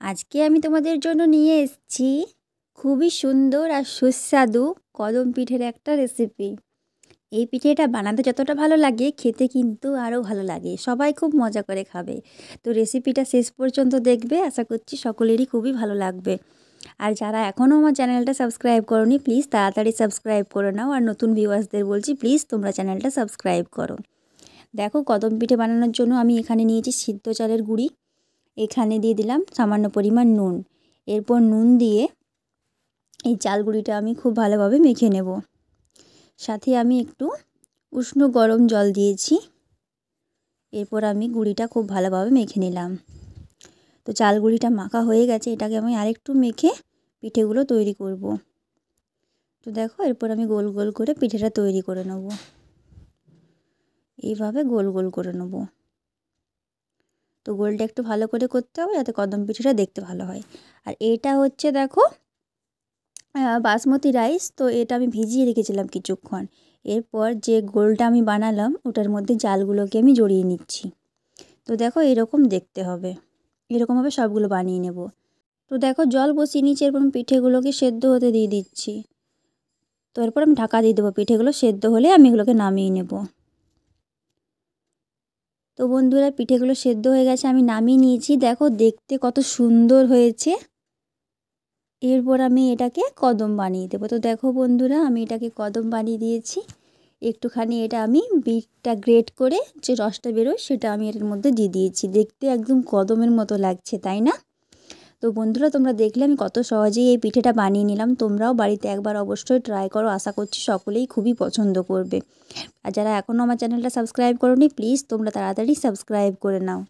আজকে আমি তোমাদের জন্য নিয়ে এসেছি খুবই সুন্দর আর সুস্বাদু কদম পিঠের একটা রেসিপি। এই পিঠেটা বানাতে যতটা ভালো লাগে খেতে কিন্তু আরও ভালো লাগে, সবাই খুব মজা করে খাবে। তো রেসিপিটা শেষ পর্যন্ত দেখবে, আশা করছি সকলেরই খুবই ভালো লাগবে। আর যারা এখনও আমার চ্যানেলটা সাবস্ক্রাইব করোনি প্লিজ তাড়াতাড়ি সাবস্ক্রাইব করে নাও, আর নতুন ভিউয়ার্সদের বলছি প্লিজ তোমরা চ্যানেলটা সাবস্ক্রাইব করো। দেখো, কদম পিঠে বানানোর জন্য আমি এখানে নিয়েছি সিদ্ধ চালের গুঁড়ি, এখানে দিয়ে দিলাম সামান্য পরিমাণ নুন। এরপর নুন দিয়ে এই চাল গুঁড়িটা আমি খুব ভালোভাবে মেখে নেব। সাথে আমি একটু উষ্ণ গরম জল দিয়েছি। এরপর আমি গুঁড়িটা খুব ভালোভাবে মেখে নিলাম। তো চাল গুঁড়িটা মাখা হয়ে গেছে, এটাকে আমি আরেকটু মেখে পিঠেগুলো তৈরি করব। তো দেখো, এরপর আমি গোল গোল করে পিঠেটা তৈরি করে নেব। এইভাবে গোল গোল করে নেব। তো গোলটা একটু ভালো করে করতে হবে যাতে কদম পিঠেটা দেখতে ভালো হয়। আর এটা হচ্ছে দেখো বাসমতি রাইস, তো এটা আমি ভিজিয়ে রেখেছিলাম কিছুক্ষণ। এরপর যে গোলটা আমি বানালাম ওটার মধ্যে চালগুলোকে আমি জড়িয়ে নিচ্ছি। তো দেখো এরকম দেখতে হবে, এরকমভাবে সবগুলো বানিয়ে নেব। তো দেখো জল বসিয়ে নিচ্ছি, এরপর আমি পিঠেগুলোকে সেদ্ধ হতে দিয়ে দিচ্ছি। তো এরপর আমি ঢাকা দিয়ে দেবো, পিঠেগুলো সেদ্ধ হলে আমি এগুলোকে নামিয়ে নেব। তো বন্ধুরা, পিঠেগুলো সেদ্ধ হয়ে গেছে, আমি নামিয়ে নিয়েছি। দেখো দেখতে কত সুন্দর হয়েছে। এরপর আমি এটাকে কদম বানিয়ে দেবো। তো দেখো বন্ধুরা, আমি এটাকে কদম বানিয়ে দিয়েছি। একটুখানি এটা আমি বিটটা গ্রেট করে যে রসটা বেরোয় সেটা আমি এর মধ্যে দিয়ে দিয়েছি। দেখতে একদম কদমের মতো লাগছে, তাই না? তো বন্ধুরা, তোমরা দেখলে আমি কত সহজেই এই পিঠেটা বানিয়ে নিলাম। তোমরাও বাড়িতে একবার অবশ্যই ট্রাই করো, আশা করছি সকলেই খুবই পছন্দ করবে। আর যারা এখনও আমার চ্যানেলটা সাবস্ক্রাইব করোনি প্লিজ তোমরা তাড়াতাড়ি সাবস্ক্রাইব করে নাও।